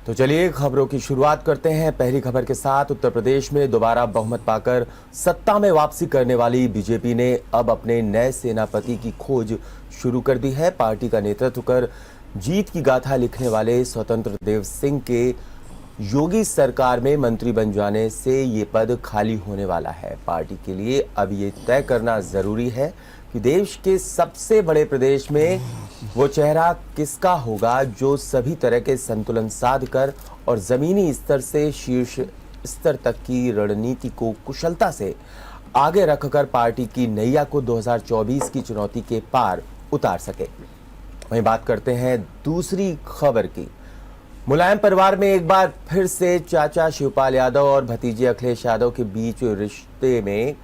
तो चलिए खबरों की शुरुआत करते हैं। पहली खबर के साथ उत्तर प्रदेश में दोबारा बहुमत पाकर सत्ता में वापसी करने वाली बीजेपी ने अब अपने नए सेनापति की खोज शुरू कर दी है। पार्टी का नेतृत्व कर जीत की गाथा लिखने वाले स्वतंत्र देव सिंह के योगी सरकार में मंत्री बन जाने से ये पद खाली होने वाला है। पार्टी के लिए अब ये तय करना जरूरी है कि देश के सबसे बड़े प्रदेश में वो चेहरा किसका होगा जो सभी तरह के संतुलन साध कर और जमीनी स्तर से शीर्ष स्तर तक की रणनीति को कुशलता से आगे रखकर पार्टी की नैया को 2024 की चुनौती के पार उतार सके। वहीं बात करते हैं दूसरी खबर की। मुलायम परिवार में एक बार फिर से चाचा शिवपाल यादव और भतीजे अखिलेश यादव के बीच रिश्ते में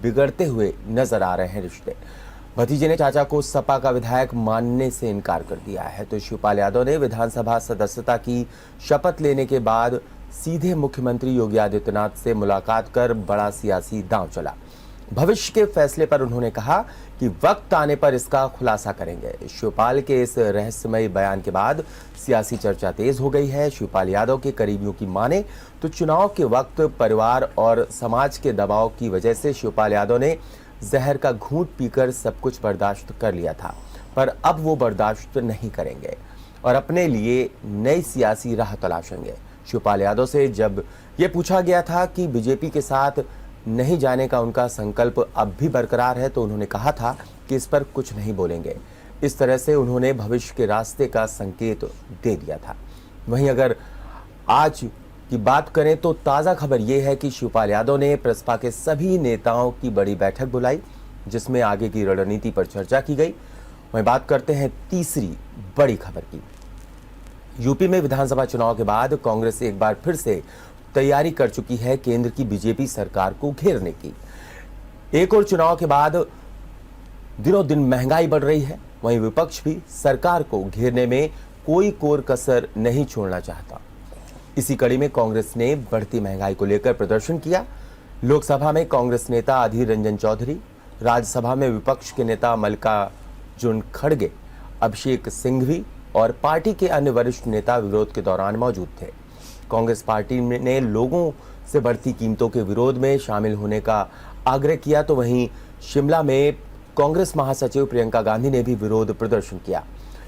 बिगड़ते हुए नजर आ रहे हैं। रिश्ते भतीजे ने चाचा को सपा का विधायक मानने से इनकार कर दिया है, तो शिवपाल यादव ने विधानसभा सदस्यता की शपथ लेने के बाद सीधे मुख्यमंत्री योगी आदित्यनाथ से मुलाकात कर बड़ा सियासी दांव चला। भविष्य के फैसले पर उन्होंने कहा कि वक्त आने पर इसका खुलासा करेंगे। शिवपाल के इस रहस्यमय बयान के बाद सियासी चर्चा तेज हो गई है। शिवपाल यादव के करीबियों की माने तो चुनाव के वक्त परिवार और समाज के दबाव की वजह से शिवपाल यादव ने जहर का घूंट पीकर सब कुछ बर्दाश्त कर लिया था, पर अब वो बर्दाश्त नहीं करेंगे और अपने लिए नई सियासी राह तलाशेंगे। शिवपाल यादव से जब ये पूछा गया था कि बीजेपी के साथ नहीं जाने का उनका संकल्प अब भी बरकरार है, तो उन्होंने कहा था कि इस पर कुछ नहीं बोलेंगे। इस तरह से उन्होंने भविष्य के रास्ते का संकेत दे दिया था। वहीं अगर आज की बात करें तो ताज़ा खबर यह है कि शिवपाल यादव ने प्रसपा के सभी नेताओं की बड़ी बैठक बुलाई, जिसमें आगे की रणनीति पर चर्चा की गई। वहीं बात करते हैं तीसरी बड़ी खबर की। यूपी में विधानसभा चुनाव के बाद कांग्रेस एक बार फिर से तैयारी कर चुकी है केंद्र की बीजेपी सरकार को घेरने की। एक और चुनाव के बाद दिनों दिन महंगाई बढ़ रही है, वहीं विपक्ष भी सरकार को घेरने में कोई कोर कसर नहीं छोड़ना चाहता। इसी कड़ी में कांग्रेस ने बढ़ती महंगाई को लेकर प्रदर्शन किया। लोकसभा में कांग्रेस नेता अधीर रंजन चौधरी, राज्यसभा में विपक्ष के नेता मल्लिकार्जुन खड़गे, अभिषेक सिंघवी और पार्टी के अन्य वरिष्ठ नेता विरोध के दौरान मौजूद थे। कांग्रेस पार्टी ने लोगों से बढ़ती कीमतों के विरोध में शामिल होने का आग्रह किया, तो वहीं शिमला में कांग्रेस महासचिव प्रियंका गांधी ने भी विरोध प्रदर्शन किया।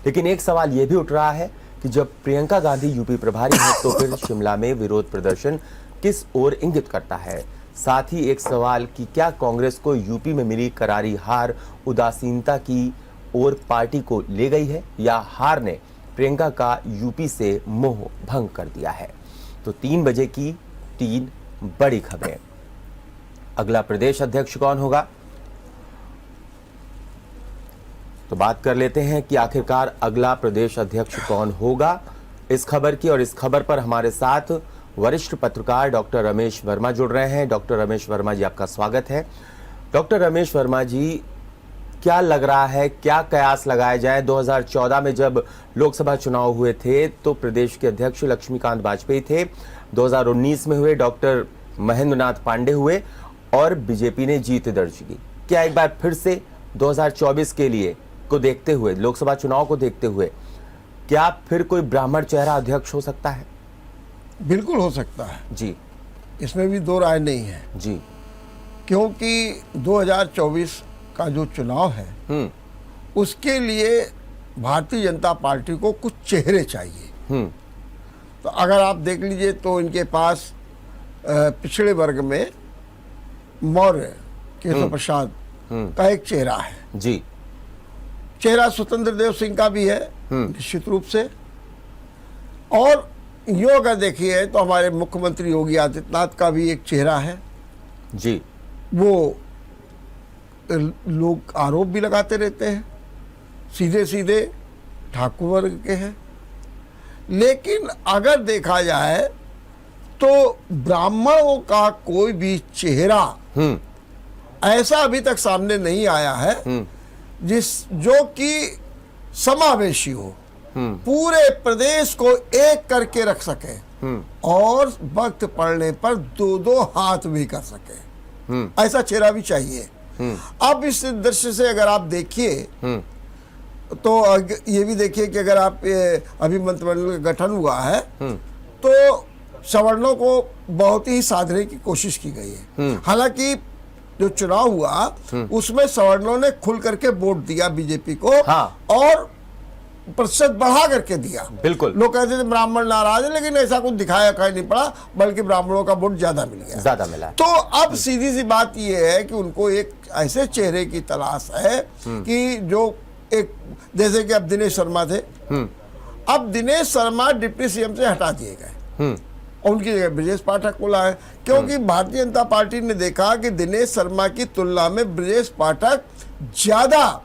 लेकिन एक सवाल यह भी उठ रहा है कि जब प्रियंका गांधी यूपी प्रभारी हैं, तो फिर शिमला में विरोध प्रदर्शन किस ओर इंगित करता है? साथ ही एक सवाल कि क्या कांग्रेस को यूपी में मिली करारी हार उदासीनता की ओर पार्टी को ले गई है, या हार ने प्रियंका का यूपी से मोह भंग कर दिया है? तो 3 बजे की 3 बड़ी खबरें। अगला प्रदेश अध्यक्ष कौन होगा, तो बात कर लेते हैं कि आखिरकार अगला प्रदेश अध्यक्ष कौन होगा इस खबर की। और इस खबर पर हमारे साथ वरिष्ठ पत्रकार डॉक्टर रमेश वर्मा जुड़ रहे हैं। डॉक्टर रमेश वर्मा जी, आपका स्वागत है। डॉक्टर रमेश वर्मा जी, क्या लग रहा है, क्या कयास लगाए जाए? 2014 में जब लोकसभा चुनाव हुए थे तो प्रदेश के अध्यक्ष लक्ष्मीकांत वाजपेयी थे। 2019 में हुए डॉक्टर महेंद्र नाथ पांडे हुए और बीजेपी ने जीत दर्ज की। क्या एक बार फिर से 2024 के लिए को देखते हुए, लोकसभा चुनाव को देखते हुए, क्या फिर कोई ब्राह्मण चेहरा अध्यक्ष हो सकता है? बिल्कुल हो सकता है जी, इसमें भी दो राय नहीं है जी, क्योंकि 2024 का जो चुनाव है उसके लिए भारतीय जनता पार्टी को कुछ चेहरे चाहिए। तो अगर आप देख लीजिए तो इनके पास पिछड़े वर्ग में मौर्य केशव प्रसाद का एक चेहरा है जी। चेहरा स्वतंत्र देव सिंह का भी है निश्चित रूप से, और यूँ अगर देखिए तो हमारे मुख्यमंत्री योगी आदित्यनाथ का भी एक चेहरा है जी। वो लोग आरोप भी लगाते रहते हैं, सीधे सीधे ठाकुर वर्ग के हैं। लेकिन अगर देखा जाए तो ब्राह्मणों का कोई भी चेहरा ऐसा अभी तक सामने नहीं आया है जो कि समावेशी हो, पूरे प्रदेश को एक करके रख सके और वक्त पड़ने पर 2-2 हाथ भी कर सके। ऐसा चेहरा भी चाहिए। अब इस दृश्य से अगर आप देखिए ये भी देखिए कि अगर आप अभी मंत्रिमंडल का गठन हुआ है तो सवर्णों को बहुत ही साधने की कोशिश की गई है। हालांकि जो चुनाव हुआ उसमें सवर्णों ने खुल करके वोट दिया बीजेपी को। हाँ। और प्रतिशत बढ़ा करके दिया। बिल्कुल। लोग कहते थे ब्राह्मण नाराज है, लेकिन ऐसा कुछ दिखाया नहीं पड़ा, बल्कि ब्राह्मणों का वोट ज्यादा मिल गया, ज्यादा मिला। तो अब सीधी सी बात यह है कि उनको एक ऐसे चेहरे की तलाश है कि जो एक, जैसे कि अब दिनेश शर्मा थे, अब दिनेश शर्मा डिप्टी सीएम से हटा दिए गए और उनकी जगह ब्रजेश पाठक को लाए, क्योंकि भारतीय जनता पार्टी ने देखा कि दिनेश शर्मा की तुलना में ब्रजेश पाठक ज्यादा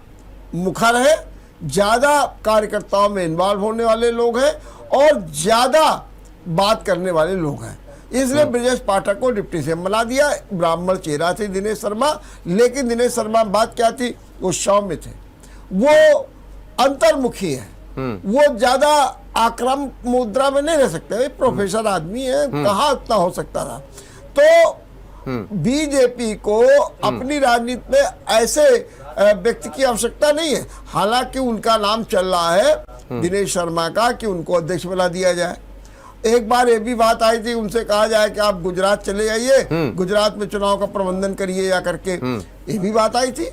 मुखर है, ज्यादा कार्यकर्ताओं में इन्वॉल्व होने वाले लोग हैं और ज्यादा बात करने वाले लोग हैं, इसलिए ब्रजेश पाठक को डिप्टी सीएम बना दिया। ब्राह्मण चेहरा थे दिनेश शर्मा, लेकिन दिनेश शर्मा बात क्या थी, वो सौम्य थे, वो अंतर्मुखी है, वो ज्यादा आक्रामक मुद्रा में नहीं रह सकते, प्रोफेसर आदमी है, कहाँ इतना हो सकता था। तो बीजेपी को अपनी राजनीति में ऐसे व्यक्ति की आवश्यकता नहीं है। हालांकि उनका नाम चल रहा है दिनेश शर्मा का कि उनको अध्यक्ष बना दिया जाए। एक बार ये भी बात आई थी, उनसे कहा जाए कि आप गुजरात चले जाइए, गुजरात में चुनाव का प्रबंधन करिए या करके, ये भी बात आई थी।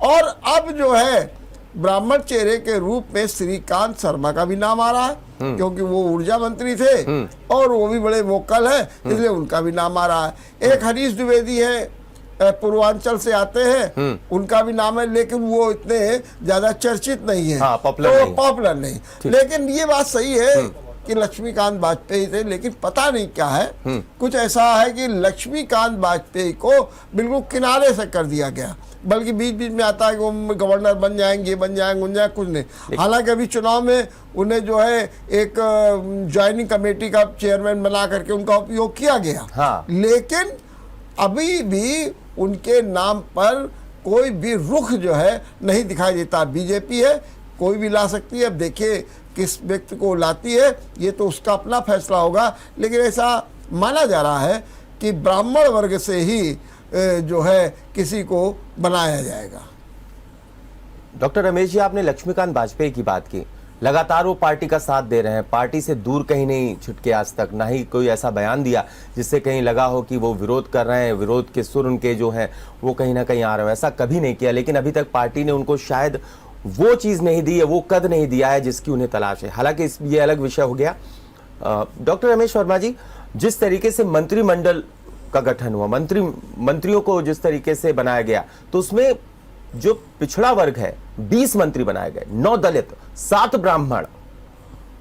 और अब जो है ब्राह्मण चेहरे के रूप में श्रीकांत शर्मा का भी नाम आ रहा है, क्योंकि वो ऊर्जा मंत्री थे और वो भी बड़े वोकल है, इसलिए उनका भी नाम आ रहा है। एक हरीश द्विवेदी है, पूर्वांचल से आते हैं, उनका भी नाम है, लेकिन वो इतने ज्यादा चर्चित नहीं है, हाँ, पॉपुलर नहीं। लेकिन ये बात सही है कि लक्ष्मीकांत वाजपेयी थे, लेकिन पता नहीं क्या है, कुछ ऐसा है कि लक्ष्मीकांत वाजपेयी को बिल्कुल किनारे से कर दिया गया, बल्कि बीच बीच में आता है कि वो गवर्नर बन जाएंगे, कुछ नहीं। हालांकि अभी चुनाव में उन्हें जो है एक ज्वाइनिंग कमेटी का चेयरमैन बना करके उनका उपयोग किया गया। हाँ। लेकिन अभी भी उनके नाम पर कोई भी रुख जो है नहीं दिखाई देता। बीजेपी है, कोई भी ला सकती है, अब देखिए किस व्यक्ति को लाती है, ये तो उसका अपना फैसला होगा, लेकिन ऐसा माना जा रहा है कि ब्राह्मण वर्ग से ही जो है किसी को बनाया जाएगा। डॉक्टर रमेश जी, आपने लक्ष्मीकांत वाजपेयी की बात की, लगातार वो पार्टी का साथ दे रहे हैं, पार्टी से दूर कहीं नहीं छुटके आज तक, ना ही कोई ऐसा बयान दिया जिससे कहीं लगा हो कि वो विरोध कर रहे हैं, विरोध के सुर उनके जो हैं वो कहीं ना कहीं आ रहे हैं, ऐसा कभी नहीं किया। लेकिन अभी तक पार्टी ने उनको शायद वो चीज नहीं दी है, वो कद नहीं दिया है जिसकी उन्हें तलाश है। हालांकि ये अलग विषय हो गया। डॉक्टर रमेश वर्मा जी, जिस तरीके से मंत्रिमंडल का गठन हुआ, मंत्रियों को जिस तरीके से बनाया गया, तो उसमें जो पिछड़ा वर्ग है 20 मंत्री बनाए गए, 9 दलित, 7 ब्राह्मण,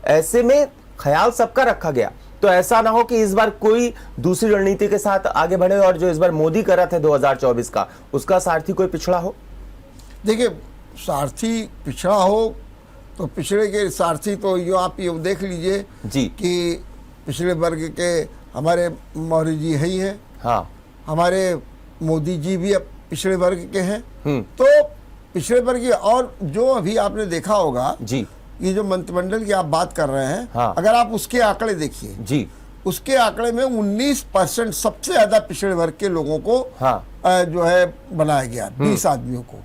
ऐसे में ख्याल सबका रखा गया। तो ऐसा ना हो कि इस बार कोई दूसरी रणनीति के साथ आगे बढ़े और जो इस बार मोदी कर रहा था 2024 का, उसका सारथी कोई पिछड़ा हो। देखिए, सारथी पिछड़ा हो तो पिछड़े के सारथी तो यो आप ये देख लीजिए जी कि पिछड़े वर्ग के हमारे मौर्य जी ही हैं, हाँ, हमारे मोदी जी भी अब पिछड़े वर्ग के हैं। तो पिछड़े वर्ग, और जो अभी आपने देखा होगा जी, ये जो मंत्रिमंडल की आप बात कर रहे हैं, हाँ, अगर आप उसके आंकड़े देखिए जी, उसके आंकड़े में 19% सबसे ज्यादा पिछड़े वर्ग के लोगों को हाँ, जो है बनाया गया, 20 आदमियों को।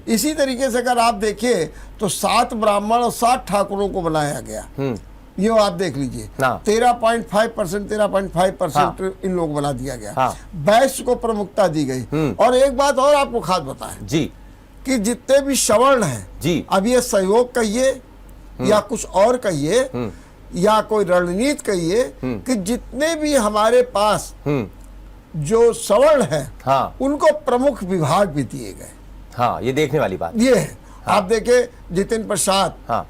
इसी तरीके से अगर आप देखिए तो 7 ब्राह्मण और 7 ठाकुरों को बनाया गया, ये आप देख लीजिए, 13.5% इन लोग बना दिया गया। हाँ। वैश्य को प्रमुखता दी गई। और एक बात और आपको खास बताएं जी, कि जितने भी सवर्ण हैं जी, अब ये सहयोग कहिए या कुछ और कहिए या कोई रणनीति कहिए, कि जितने भी हमारे पास जो सवर्ण है, हाँ, उनको प्रमुख विभाग भी दिए गए। हाँ, ये देखने वाली बात ये है। हाँ। आप देखे जितिन प्रसाद, हाँ,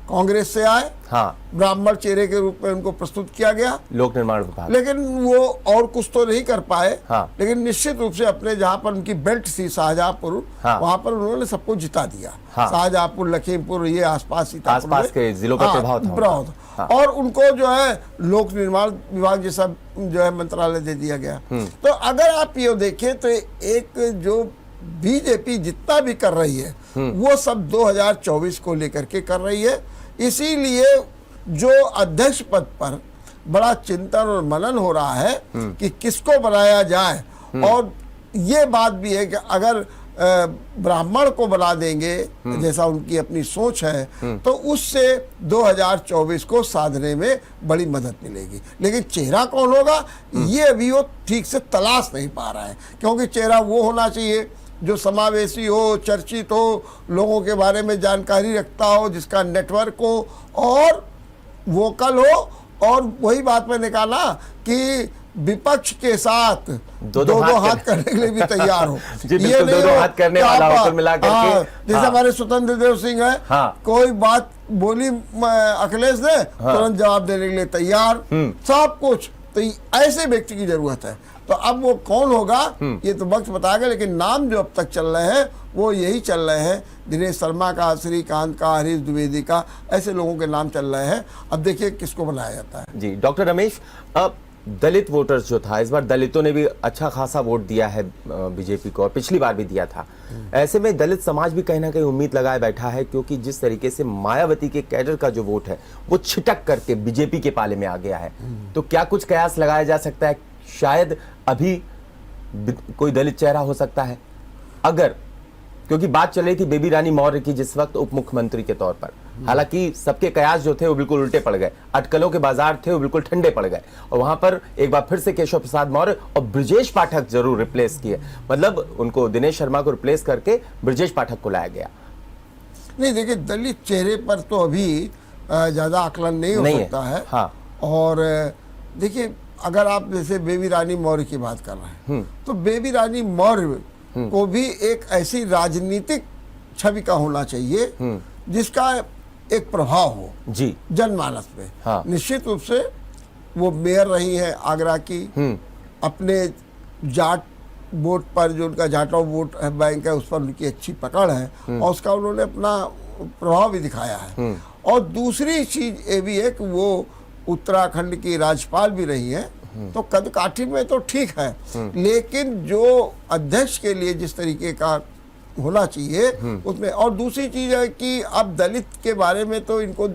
कांग्रेस से आए, हाँ, ब्राह्मण चेहरे के रूप में उनको प्रस्तुत किया गया, लोक निर्माण विभाग, लेकिन वो और कुछ तो नहीं कर पाए। हाँ। लेकिन निश्चित रूप से अपने जहाँ पर उनकी बेल्ट थी शाहजहांपुर, हाँ, वहां पर उन्होंने सबको जिता दिया। हाँ। शाहजहांपुर, लखीमपुर, ये आसपास के जिलों का प्रभाव था। हाँ। और उनको जो है लोक निर्माण विभाग जैसा जो है मंत्रालय दे दिया गया। तो अगर आप ये देखें तो एक जो बीजेपी जितना भी कर रही है वो सब 2024 को लेकर के कर रही है। इसीलिए जो अध्यक्ष पद पर बड़ा चिंतन और मनन हो रहा है कि किसको बनाया जाए। और ये बात भी है कि अगर ब्राह्मण को बना देंगे जैसा उनकी अपनी सोच है, तो उससे 2024 को साधने में बड़ी मदद मिलेगी। लेकिन चेहरा कौन होगा ये अभी वो ठीक से तलाश नहीं पा रहा है, क्योंकि चेहरा वो होना चाहिए जो समावेशी हो, चर्चित हो, लोगों के बारे में जानकारी रखता हो, जिसका नेटवर्क हो और वोकल हो। और वही बात मैंने कहा ना कि विपक्ष के साथ दो हाथ करने के लिए भी तैयार हो। ये नहीं दो हाथ करने वाला हो, मिला करके। जैसे हमारे स्वतंत्र देव सिंह है, कोई बात बोली अखिलेश ने तुरंत जवाब देने के लिए तैयार, सब कुछ। तो ऐसे व्यक्ति की जरूरत है। तो अब वो कौन होगा ये तो वक्त बताएगा, लेकिन नाम जो अब तक चल रहे हैं वो यही चल रहे हैं, दिनेश शर्मा का, श्रीकांत का, हरीश द्विवेदी का, ऐसे लोगों के नाम चल रहे हैं। अब देखिए किसको बनाया जाता है। जी डॉक्टर रमेश, अब दलित वोटर्स जो था, इस बार दलितों ने भी अच्छा खासा वोट दिया है बीजेपी को, और पिछली बार भी दिया था। ऐसे में दलित समाज भी कहीं ना कहीं उम्मीद लगाए बैठा है, क्योंकि जिस तरीके से मायावती के कैडर का जो वोट है वो छिटक करके बीजेपी के पाले में आ गया है, तो क्या कुछ कयास लगाया जा सकता है? शायद अभी कोई दलित चेहरा हो सकता है, अगर, क्योंकि बात चल रही थी बेबी रानी मौर्य की जिस वक्त उप मुख्यमंत्री के तौर पर, हालांकि सबके कयास जो थे वो बिल्कुल उल्टे पड़ गए, अटकलों के बाजार थे वो बिल्कुल ठंडे पड़ गए, और वहां पर एक बार फिर से केशव प्रसाद मौर्य और ब्रजेश पाठक जरूर रिप्लेस किए, मतलब उनको दिनेश शर्मा को रिप्लेस करके ब्रजेश पाठक को लाया गया। नहीं देखिए, दलित चेहरे पर तो अभी ज्यादा आकलन नहीं हो सकता है। हाँ। और देखिए, अगर आप जैसे बेबी रानी मौर्य की बात कर रहे हैं, तो बेबी रानी मौर्य को भी एक ऐसी राजनीतिक छवि का होना चाहिए जिसका एक प्रभाव हो जी जनमानस पे। हाँ। निश्चित रूप से वो मेयर रही है आगरा की, अपने जाट वोट पर, जो उनका जाटो वोट बैंक है, उस पर उनकी अच्छी पकड़ है, और उसका उन्होंने अपना प्रभाव भी दिखाया है। और दूसरी चीज ये भी है कि वो उत्तराखंड की राज्यपाल भी रही है, तो कद काठी में तो ठीक है, लेकिन जो अध्यक्ष के लिए जिस तरीके का होना चाहिए उसमें। और दूसरी चीज है कि अब दलित के बारे में तो इनको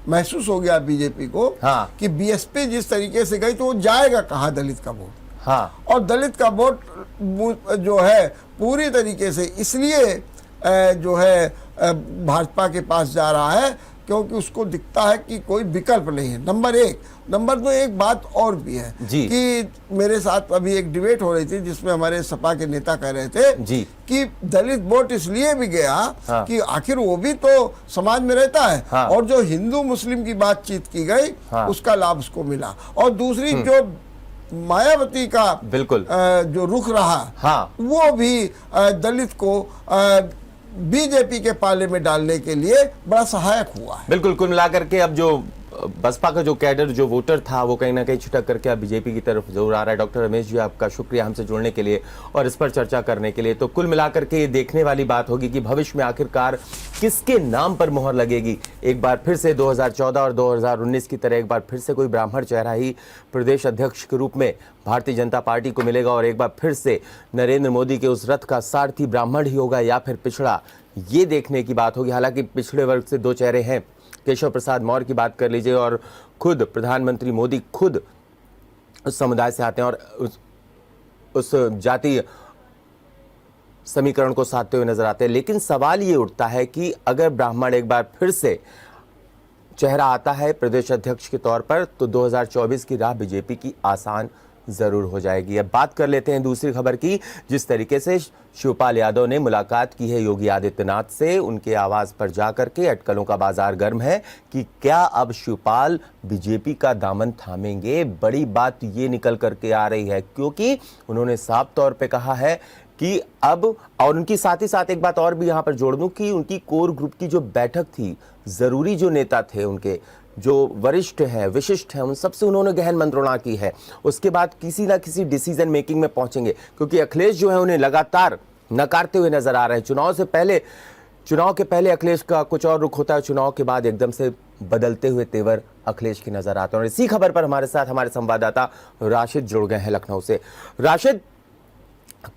महसूस हो गया बीजेपी को, हाँ। कि बीएसपी जिस तरीके से गई तो वो जाएगा कहाँ दलित का वोट। हाँ। और दलित का वोट जो है पूरी तरीके से इसलिए जो है भाजपा के पास जा रहा है क्योंकि उसको दिखता है कि कोई विकल्प नहीं है, नंबर एक। नंबर दो, एक बात और भी है कि मेरे साथ अभी एक डिबेट हो रही थी जिसमें हमारे सपा के नेता कह रहे थे कि दलित वोट इसलिए भी गया, हाँ। कि आखिर वो भी तो समाज में रहता है, हाँ। और जो हिंदू मुस्लिम की बातचीत की गई, हाँ। उसका लाभ उसको मिला। और दूसरी जो मायावती का बिल्कुल जो रुख रहा, हाँ। वो भी दलित को बीजेपी के पाले में डालने के लिए बड़ा सहायक हुआ है। बिल्कुल, कुल मिलाकर के अब जो बसपा का जो कैडर, जो वोटर था, वो कहीं ना कहीं छिटक करके अब बीजेपी की तरफ जरूर आ रहा है। डॉक्टर रमेश जी, आपका शुक्रिया हमसे जुड़ने के लिए और इस पर चर्चा करने के लिए। तो कुल मिलाकर के ये देखने वाली बात होगी कि भविष्य में आखिरकार किसके नाम पर मोहर लगेगी। एक बार फिर से 2014 और 2019 की तरह एक बार फिर से कोई ब्राह्मण चेहरा ही प्रदेश अध्यक्ष के रूप में भारतीय जनता पार्टी को मिलेगा, और एक बार फिर से नरेंद्र मोदी के उस रथ का सारथी ब्राह्मण ही होगा या फिर पिछड़ा, ये देखने की बात होगी। हालांकि पिछड़े वर्ग से दो चेहरे हैं, केशव प्रसाद मौर्य की बात कर लीजिए, और खुद प्रधानमंत्री मोदी खुद उस समुदाय से आते हैं और उस जातीय समीकरण को साधते हुए नजर आते हैं। लेकिन सवाल ये उठता है कि अगर ब्राह्मण एक बार फिर से चेहरा आता है प्रदेश अध्यक्ष के तौर पर, तो 2024 की राह बीजेपी की आसान जरूर हो जाएगी। अब बात कर लेते हैं दूसरी खबर की। जिस तरीके से शिवपाल यादव ने मुलाकात की है योगी आदित्यनाथ से, उनके आवाज पर जाकर के अटकलों का बाजार गर्म है कि क्या अब शिवपाल बीजेपी का दामन थामेंगे। बड़ी बात ये निकल करके आ रही है, क्योंकि उन्होंने साफ तौर पे कहा है कि अब, और उनकी साथ ही साथ एक बात और भी यहां पर जोड़ दूं कि उनकी कोर ग्रुप की जो बैठक थी, जरूरी जो नेता थे उनके, जो वरिष्ठ हैं, विशिष्ट हैं, उन सबसे उन्होंने गहन मंत्रणा की है। उसके बाद किसी ना किसी डिसीजन मेकिंग में पहुंचेंगे, क्योंकि अखिलेश जो है उन्हें लगातार नकारते हुए नजर आ रहे हैं। चुनाव के पहले अखिलेश का कुछ और रुख होता है, चुनाव के बाद एकदम से बदलते हुए तेवर अखिलेश की नजर आते हैं। और इसी खबर पर हमारे साथ हमारे संवाददाता राशिद जुड़ गए हैं लखनऊ से। राशिद,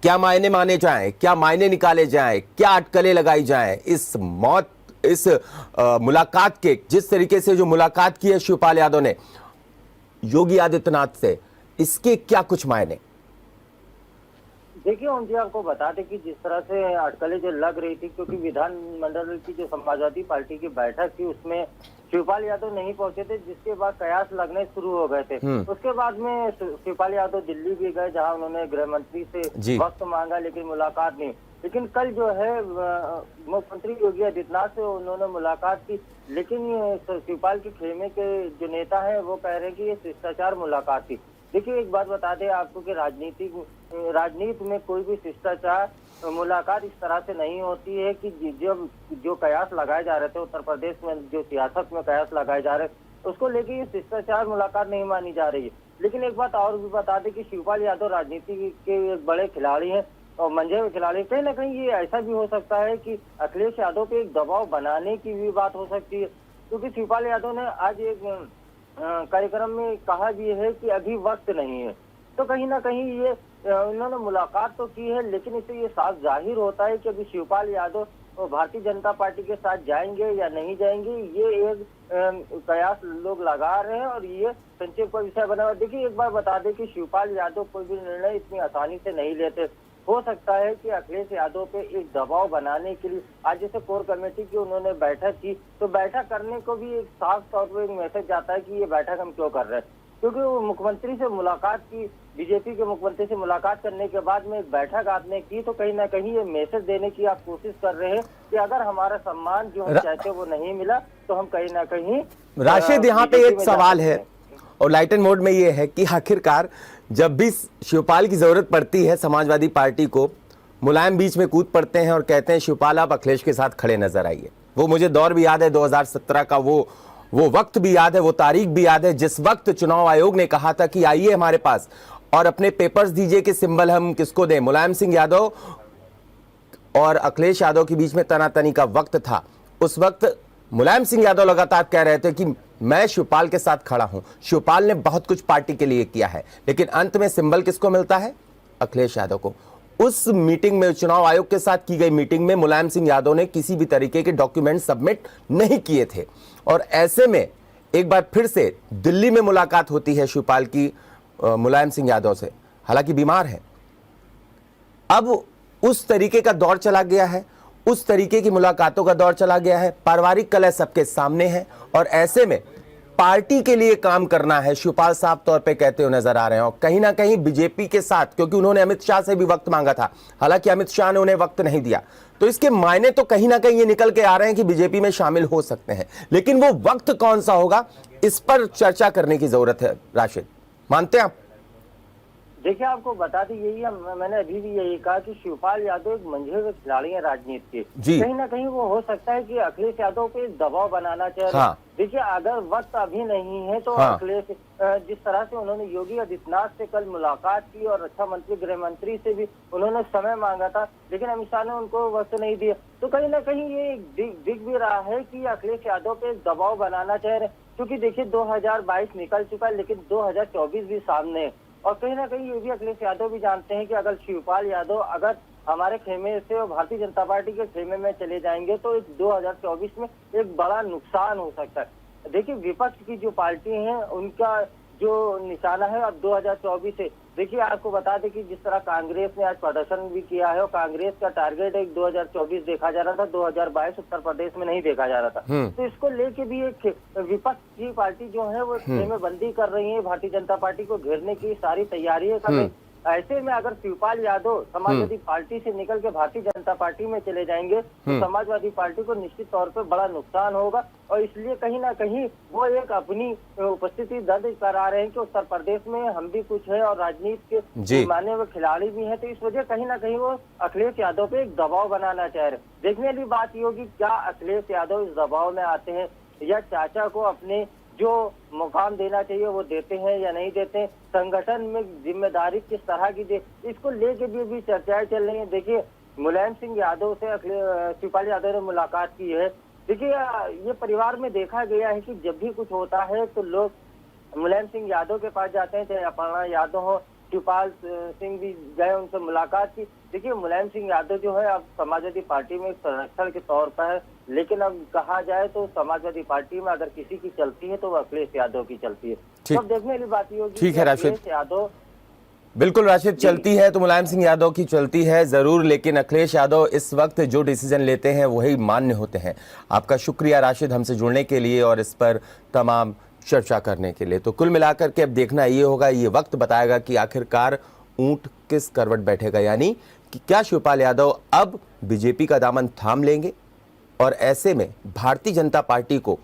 क्या मायने माने जाएं, क्या मायने निकाले जाएं, क्या अटकलें लगाई जाएं इस मुलाकात के, जिस तरीके से जो मुलाकात की है शिवपाल यादव ने योगी आदित्यनाथ से, इसके क्या कुछ मायने? देखिए ओम जी, आपको बता दें कि जिस तरह से अटकलें जो लग रही थी, क्योंकि विधानमंडल की जो समाजवादी पार्टी की बैठक थी उसमें शिवपाल यादव नहीं पहुंचे थे, जिसके बाद कयास लगने शुरू हो गए थे। उसके बाद में शिवपाल यादव दिल्ली भी गए, जहां उन्होंने गृह मंत्री से जी। वक्त मांगा, लेकिन मुलाकात नहीं। लेकिन कल जो है मुख्यमंत्री योगी आदित्यनाथ से उन्होंने मुलाकात की, लेकिन ये शिवपाल के खेमे के जो नेता है वो कह रहे हैं कि ये शिष्टाचार मुलाकात थी। देखिए एक बात बता दें आपको कि राजनीति में कोई भी शिष्टाचार मुलाकात इस तरह से नहीं होती है कि जब जो कयास लगाए जा रहे थे उत्तर प्रदेश में, जो सियासत में कयास लगाए जा रहे थे उसको लेके ये शिष्टाचार मुलाकात नहीं मानी जा रही है। लेकिन एक बात और भी बता दें कि शिवपाल यादव राजनीति के एक बड़े खिलाड़ी हैं और मंझे हुए खिलाड़ी। कहीं ना कहीं ये ऐसा भी हो सकता है कि अखिलेश यादव पे एक दबाव बनाने की भी बात हो सकती है, क्योंकि शिवपाल यादव ने आज एक कार्यक्रम में कहा भी है कि अभी वक्त नहीं है। तो कहीं ना कहीं ये उन्होंने मुलाकात तो की है, लेकिन इससे ये साफ जाहिर होता है कि अभी शिवपाल यादव भारतीय जनता पार्टी के साथ जाएंगे या नहीं जाएंगे, ये एक कयास लोग लगा रहे हैं और ये संक्षेप का विषय बना हुआ। देखिए एक बार बता दें कि शिवपाल यादव कोई भी निर्णय इतनी आसानी से नहीं लेते। हो सकता है कि अखिलेश यादव पे एक दबाव बनाने के लिए आज जैसे कोर कमेटी की उन्होंने बैठक की, तो बैठक करने को भी एक साफ तौर पर एक मैसेज जाता है कि ये बैठक हम क्यों कर रहे हैं, क्योंकि वो मुख्यमंत्री से मुलाकात की, बीजेपी के मुख्यमंत्री से मुलाकात करने के बाद में एक बैठक आपने की, तो कहीं ना कहीं ये मैसेज देने की आप कोशिश कर रहे हैं कि अगर हमारा सम्मान जो हम चाहते हैं वो नहीं मिला तो हम कहीं ना कहीं राशिद, यहाँ पे एक सवाल है और लाइटन मोड में ये है कि आखिरकार जब भी शिवपाल की जरूरत पड़ती है समाजवादी पार्टी को, मुलायम बीच में कूद पड़ते हैं और कहते हैं शिवपाल आप अखिलेश के साथ खड़े नजर आइए। वो मुझे दौर भी याद है 2017 का, वो वक्त भी याद है, वो तारीख भी याद है जिस वक्त चुनाव आयोग ने कहा था कि आइए हमारे पास और अपने पेपर्स दीजिए कि सिंबल हम किसको दें। मुलायम सिंह यादव और अखिलेश यादव के बीच में तनातनी का वक्त था। उस वक्त मुलायम सिंह यादव लगातार कह रहे थे कि मैं शिवपाल के साथ खड़ा हूं, शिवपाल ने बहुत कुछ पार्टी के लिए किया है, लेकिन अंत में सिंबल किसको मिलता है? अखिलेश यादव को। उस मीटिंग में, चुनाव आयोग के साथ की गई मीटिंग में मुलायम सिंह यादव ने किसी भी तरीके के डॉक्यूमेंट सबमिट नहीं किए थे और ऐसे में एक बार फिर से दिल्ली में मुलाकात होती है शिवपाल की मुलायम सिंह यादव से, हालांकि बीमार है। अब उस तरीके का दौर चला गया है, उस तरीके की मुलाकातों का दौर चला गया है, पारिवारिक कलह सबके सामने है और ऐसे में पार्टी के लिए काम करना है, शिवपाल साफ तौर पे कहते हुए नजर आ रहे हैं। और कहीं ना कहीं बीजेपी के साथ, क्योंकि उन्होंने अमित शाह से भी वक्त मांगा था, हालांकि अमित शाह ने उन्हें वक्त नहीं दिया, तो इसके मायने तो कहीं ना कहीं ये निकल के आ रहे हैं कि बीजेपी में शामिल हो सकते हैं, लेकिन वो वक्त कौन सा होगा इस पर चर्चा करने की जरूरत है। राशिद, मानते हैं आप? देखिए आपको बता दें, मैंने अभी भी यही कहा कि शिवपाल यादव एक मंझे हुए खिलाड़ी है राजनीति के। कहीं ना कहीं वो हो सकता है कि अखिलेश यादव पे दबाव बनाना चाह रहे। हाँ। देखिए अगर वक्त अभी नहीं है तो हाँ। अखिलेश जिस तरह से उन्होंने योगी आदित्यनाथ से कल मुलाकात की और रक्षा मंत्री, गृह मंत्री से भी उन्होंने समय मांगा था, लेकिन अमित शाह ने उनको वक्त नहीं दिया, तो कहीं ना कहीं ये दिख भी रहा है कि अखिलेश यादव पे दबाव बनाना चाह रहे। क्योंकि देखिए 2022 निकल चुका है, लेकिन 2024 भी सामने है और कहीं ना कहीं ये भी अखिलेश यादव भी जानते हैं कि अगर शिवपाल यादव अगर हमारे खेमे से और भारतीय जनता पार्टी के खेमे में चले जाएंगे तो 2024 में एक बड़ा नुकसान हो सकता है। देखिए विपक्ष की जो पार्टी है उनका जो निशाना है अब 2024 से, देखिए आपको बता दें कि जिस तरह कांग्रेस ने आज प्रदर्शन भी किया है और कांग्रेस का टारगेट एक 2024 देखा जा रहा था, 2022 उत्तर प्रदेश में नहीं देखा जा रहा था। तो इसको लेके भी एक विपक्ष की पार्टी जो है वो खेमेबंदी कर रही है, भारतीय जनता पार्टी को घेरने की सारी तैयारी कर रही। ऐसे में अगर शिवपाल यादव समाजवादी पार्टी से निकल के भारतीय जनता पार्टी में चले जाएंगे तो समाजवादी पार्टी को निश्चित तौर पर बड़ा नुकसान होगा और इसलिए कहीं ना कहीं वो एक अपनी उपस्थिति दर्ज करा रहे हैं कि उत्तर प्रदेश में हम भी कुछ है और राजनीति के माने हुए खिलाड़ी भी हैं, तो इस वजह कहीं ना कहीं वो अखिलेश यादव पे एक दबाव बनाना चाह रहे। देखने वाली बात ये होगी क्या अखिलेश यादव इस दबाव में आते हैं या चाचा को अपने जो मुकाम देना चाहिए वो देते हैं या नहीं देते हैं, संगठन में जिम्मेदारी किस तरह की दे, इसको लेके भी चर्चाएं चल रही हैं। देखिए मुलायम सिंह यादव से शिवपाल यादव ने मुलाकात की है। देखिए ये परिवार में देखा गया है कि जब भी कुछ होता है तो लोग मुलायम सिंह यादव के पास जाते हैं, चाहे अपर्णा यादव हो, शिवपाल सिंह भी गए, उनसे मुलाकात की। देखिए मुलायम सिंह यादव जो है अब समाजवादी पार्टी में एक संरक्षण के तौर पर है, लेकिन अब कहा जाए तो समाजवादी पार्टी में अगर किसी की चलती है तो वो अखिलेश यादव की चलती है। तो अब देखने वाली बात ये होगी ठीक है राशिद, अखिलेश यादव बिल्कुल राशिद, चलती है तो मुलायम सिंह यादव की चलती है जरूर, लेकिन अखिलेश यादव इस वक्त जो डिसीजन लेते हैं वही मान्य होते हैं। आपका शुक्रिया राशिद हमसे जुड़ने के लिए और इस पर तमाम चर्चा करने के लिए। तो कुल मिलाकर के अब देखना ये होगा, ये वक्त बताएगा कि आखिरकार ऊंट किस करवट बैठेगा, यानी कि क्या शिवपाल यादव अब बीजेपी का दामन थाम लेंगे और ऐसे में भारतीय जनता पार्टी को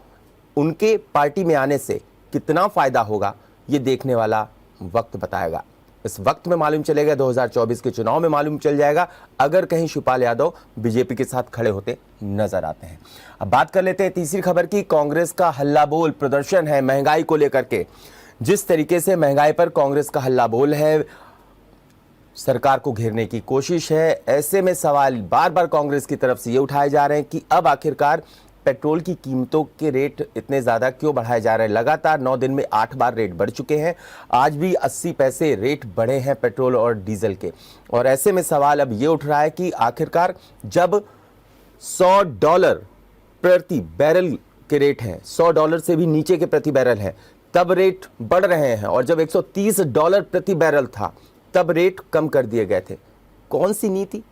उनके पार्टी में आने से कितना फायदा होगा, ये देखने वाला वक्त बताएगा। इस वक्त में मालूम चलेगा, 2024 के चुनाव में मालूम चल जाएगा, अगर कहीं शिवपाल यादव बीजेपी के साथ खड़े होते नजर आते हैं। अब बात कर लेते हैं तीसरी खबर की। कांग्रेस का हल्ला बोल प्रदर्शन है महंगाई को लेकर के। जिस तरीके से महंगाई पर कांग्रेस का हल्ला बोल है, सरकार को घेरने की कोशिश है, ऐसे में सवाल बार बार कांग्रेस की तरफ से ये उठाए जा रहे हैं कि अब आखिरकार पेट्रोल की कीमतों के रेट इतने ज़्यादा क्यों बढ़ाए जा रहे हैं। लगातार 9 दिन में 8 बार रेट बढ़ चुके हैं, आज भी 80 पैसे रेट बढ़े हैं पेट्रोल और डीजल के। और ऐसे में सवाल अब ये उठ रहा है कि आखिरकार जब $100 प्रति बैरल के रेट हैं, $100 से भी नीचे के प्रति बैरल है, तब रेट बढ़ रहे हैं, और जब $130 प्रति बैरल था तब रेट कम कर दिए गए थे। कौन सी नीति,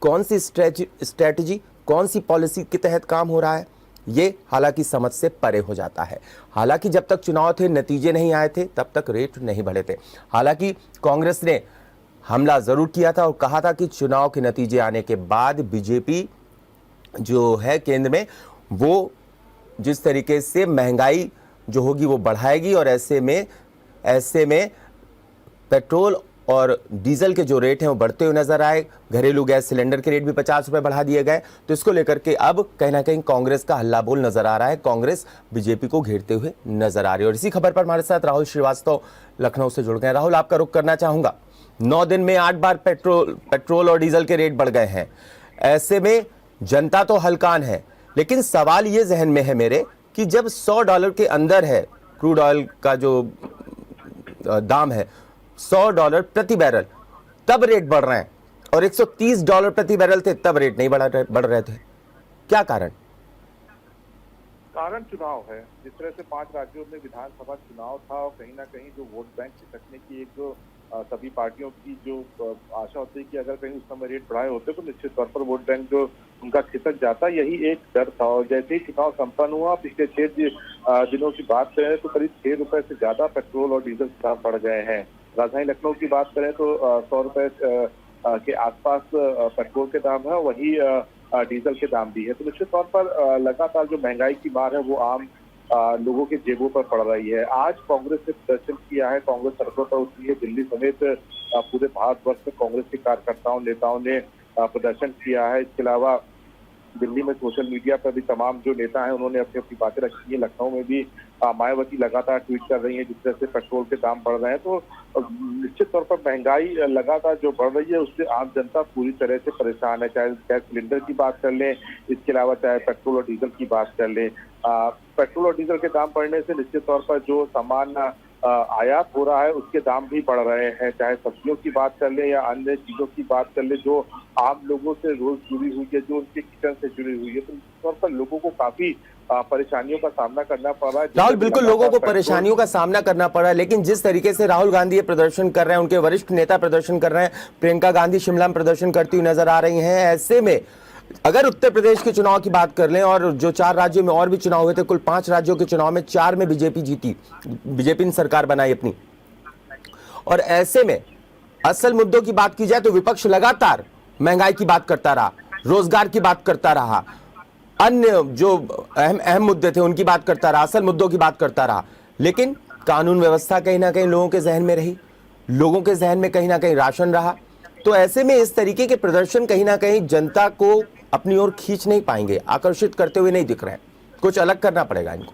कौन सी स्ट्रेटजी, कौन सी पॉलिसी के तहत काम हो रहा है, ये हालांकि समझ से परे हो जाता है। हालांकि जब तक चुनाव थे, नतीजे नहीं आए थे, तब तक रेट नहीं बढ़े थे। हालांकि कांग्रेस ने हमला जरूर किया था और कहा था कि चुनाव के नतीजे आने के बाद बीजेपी जो है केंद्र में, वो जिस तरीके से महंगाई जो होगी वो बढ़ाएगी और ऐसे में पेट्रोल और डीजल के जो रेट हैं वो बढ़ते हुए नजर आए। घरेलू गैस सिलेंडर के रेट भी 50 रुपए बढ़ा दिए गए। तो इसको लेकर के अब कहीं ना कहीं कांग्रेस का हल्ला बोल नजर आ रहा है, कांग्रेस बीजेपी को घेरते हुए नजर आ रही है। और इसी खबर पर हमारे साथ राहुल श्रीवास्तव लखनऊ से जुड़ गए। राहुल, आपका रुख करना चाहूंगा। 9 दिन में 8 बार पेट्रोल और डीजल के रेट बढ़ गए हैं, ऐसे में जनता तो हलकान है, लेकिन सवाल ये जहन में है मेरे कि जब $100 के अंदर है क्रूड ऑयल का जो दाम है, $100 प्रति बैरल, तब रेट बढ़ रहे हैं, और $130 प्रति बैरल थे तब रेट नहीं बढ़ रहे थे। क्या कारण? कारण चुनाव है। जिस तरह से 5 राज्यों में विधानसभा चुनाव था और कहीं ना कहीं जो वोट बैंक खिसकने की एक जो सभी पार्टियों की जो आशा होती है कि अगर कहीं उस समय रेट बढ़ाए होते तो निश्चित तौर पर वोट बैंक जो उनका खिसक जाता, यही एक डर था। और जैसे ही चुनाव संपन्न हुआ, पिछले 6 दिनों की बात करें तो करीब 6 रुपए से ज्यादा पेट्रोल और डीजल के दाम बढ़ गए हैं। राजधानी लखनऊ की बात करें तो 100 रुपए के आसपास पेट्रोल के दाम है, वही डीजल के दाम भी है। तो निश्चित तौर पर लगातार जो महंगाई की मार है वो आम लोगों के जेबों पर पड़ रही है। आज कांग्रेस ने प्रदर्शन किया है, कांग्रेस सड़कों पर उतरी है। दिल्ली समेत पूरे भारतवर्ष में कांग्रेस के कार्यकर्ताओं नेताओं ने प्रदर्शन किया है। इसके अलावा दिल्ली में सोशल मीडिया पर भी तमाम जो नेता हैं उन्होंने अपनी अपनी बातें रखी है। लखनऊ में भी मायावती लगातार ट्वीट कर रही है जिस तरह से पेट्रोल के दाम बढ़ रहे हैं। तो निश्चित तौर पर महंगाई लगातार जो बढ़ रही है उससे आम जनता पूरी तरह से परेशान है। चाहे गैस सिलेंडर की बात कर लें, इसके अलावा चाहे पेट्रोल और डीजल की बात कर लें। पेट्रोल और डीजल के दाम बढ़ने से निश्चित तौर पर जो सामान आयात हो रहा है उसके दाम भी बढ़ रहे हैं। चाहे सब्जियों की बात कर ले या अन्य चीजों की बात कर ले जो आम लोगों से रोज जुड़ी हुई है, जो उनके किचन से जुड़ी हुई है, तो निश्चित तौर पर लोगों को काफी परेशानियों का सामना करना पड़ रहा है। राहुल, बिल्कुल लोगों को परेशानियों का सामना करना पड़ रहा है, लेकिन जिस तरीके से राहुल गांधी ये प्रदर्शन कर रहे हैं, उनके वरिष्ठ नेता प्रदर्शन कर रहे हैं, प्रियंका गांधी शिमला में प्रदर्शन करती हुई नजर आ रही हैं, ऐसे में अगर उत्तर प्रदेश के चुनाव की बात कर लें और जो 4 राज्यों में और भी चुनाव हुए थे, कुल 5 राज्यों के चुनाव में 4 में बीजेपी जीती, बीजेपी ने सरकार बनाई अपनी, और ऐसे में असल मुद्दों की बात की जाए तो विपक्ष लगातार महंगाई की बात करता रहा, रोजगार की बात करता रहा, अन्य जो अहम मुद्दे थे उनकी बात करता रहा, असल मुद्दों की बात करता रहा, लेकिन कानून व्यवस्था कहीं ना कहीं लोगों के जहन में रही, लोगों के जहन में कहीं ना कहीं राशन रहा। तो ऐसे में इस तरीके के प्रदर्शन कहीं ना कहीं जनता को अपनी ओर खींच नहीं पाएंगे, आकर्षित करते हुए नहीं दिख रहे हैं। कुछ अलग करना पड़ेगा इनको।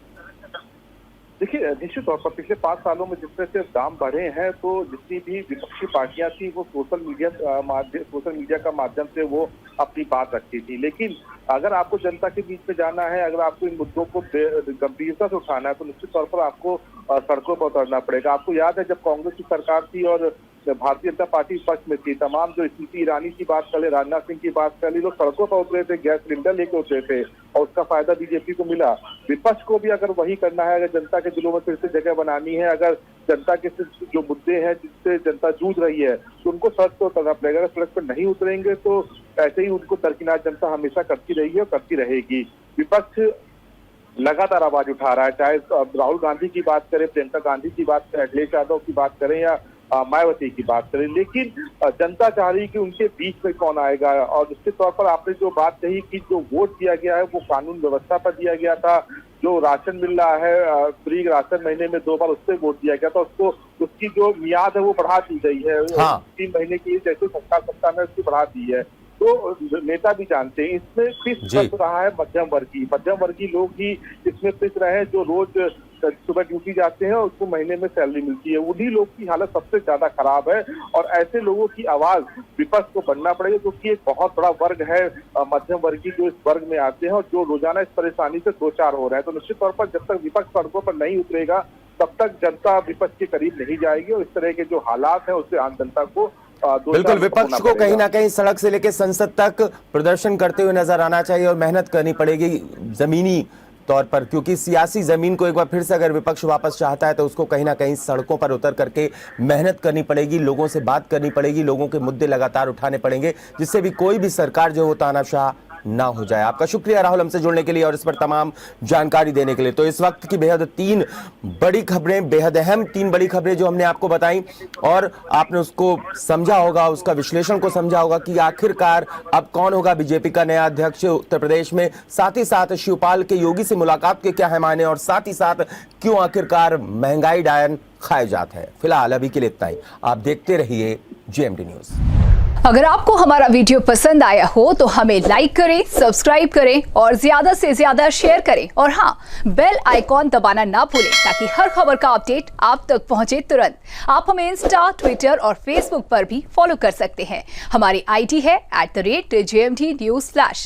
देखिए, निश्चित तौर पर पिछले 5 सालों में जिस तरह से दाम बढ़े हैं तो जितनी भी विपक्षी पार्टियां थी वो सोशल मीडिया का माध्यम से वो अपनी बात रखती थी। लेकिन अगर आपको जनता के बीच में जाना है, अगर आपको इन मुद्दों को गंभीरता से उठाना है तो निश्चित तौर पर आपको सड़कों पर उतरना पड़ेगा। आपको याद है जब कांग्रेस की सरकार थी और भारतीय जनता पार्टी पक्ष में थी, तमाम जो स्मृति ईरानी की बात कर ले, राजनाथ सिंह की बात कर ली, लोग सड़कों पर उतरे थे, गैस सिलेंडर लेके उतरे थे। और उसका फायदा बीजेपी को मिला। विपक्ष को भी अगर वही करना है, अगर जनता के दिलों में फिर से जगह बनानी है, अगर जनता के जो मुद्दे हैं जिससे जनता जूझ रही है तो उनको सड़क पर उतरना पड़ेगा। अगर सड़क पर नहीं उतरेंगे तो ऐसे ही उनको दरकिनार जनता हमेशा करती रही है और करती रहेगी। विपक्ष लगातार आवाज उठा रहा है, चाहे राहुल गांधी की बात करें, प्रियंका गांधी की बात करें, अखिलेश यादव की बात करें या मायावती की बात करें, लेकिन जनता चाह रही कि उनके बीच में कौन आएगा। और निश्चित तौर पर आपने जो बात कही कि जो वोट दिया गया है वो कानून व्यवस्था पर दिया गया था, जो राशन मिल रहा है फ्री राशन महीने में 2 बार, उस पर वोट दिया गया था, उसको उसकी जो मियाद है वो बढ़ा दी गई है। हाँ। 3 महीने की जैसे सरकार सत्ता में उसकी बढ़ा दी है। तो नेता भी जानते हैं इसमें पिस रहा है मध्यम वर्गीय लोग ही इसमें पिस रहे हैं, जो रोज सुबह ड्यूटी जाते हैं और उसको महीने में सैलरी मिलती है। उन्हीं लोग की हालत सबसे ज्यादा खराब है और ऐसे लोगों की आवाज विपक्ष को बनना पड़ेगा, क्योंकि एक बहुत बड़ा वर्ग है मध्यम वर्गीय जो इस वर्ग में आते हैं और जो रोजाना इस परेशानी से 2-4 हो रहे हैं। तो निश्चित तौर पर जब तक विपक्ष सड़कों पर नहीं उतरेगा तब तक जनता विपक्ष के करीब नहीं जाएगी और इस तरह के जो हालात है उससे आम जनता को बिल्कुल विपक्ष को कहीं ना कहीं सड़क से लेकर संसद तक प्रदर्शन करते हुए नजर आना चाहिए और मेहनत करनी पड़ेगी जमीनी तौर पर, क्योंकि सियासी जमीन को एक बार फिर से अगर विपक्ष वापस चाहता है तो उसको कहीं ना कहीं सड़कों पर उतर करके मेहनत करनी पड़ेगी, लोगों से बात करनी पड़ेगी, लोगों के मुद्दे लगातार उठाने पड़ेंगे, जिससे भी कोई भी सरकार जो हो तानाशाह ना हो जाए। आपका शुक्रिया राहुल हमसे जुड़ने के लिए और इस पर तमाम जानकारी देने के लिए। तो इस वक्त की बेहद 3 बड़ी खबरें, बेहद अहम 3 बड़ी खबरें जो हमने आपको बताई और आपने उसको समझा होगा, उसका विश्लेषण को समझा होगा कि आखिरकार अब कौन होगा बीजेपी का नया अध्यक्ष उत्तर प्रदेश में, साथ ही साथ शिवपाल के योगी से मुलाकात के क्या है मायने और साथ ही साथ क्यों आखिरकार महंगाई डायन खाए जाते हैं। फिलहाल अभी के लिए इतना ही। आप देखते रहिए जेएमडी न्यूज। अगर आपको हमारा वीडियो पसंद आया हो तो हमें लाइक करें, सब्सक्राइब करें और ज्यादा से ज्यादा शेयर करें और हाँ, बेल आइकॉन दबाना ना भूलें ताकि हर खबर का अपडेट आप तक पहुंचे तुरंत। आप हमें इंस्टा, ट्विटर और फेसबुक पर भी फॉलो कर सकते हैं। हमारी आईडी है @JMD News Flash।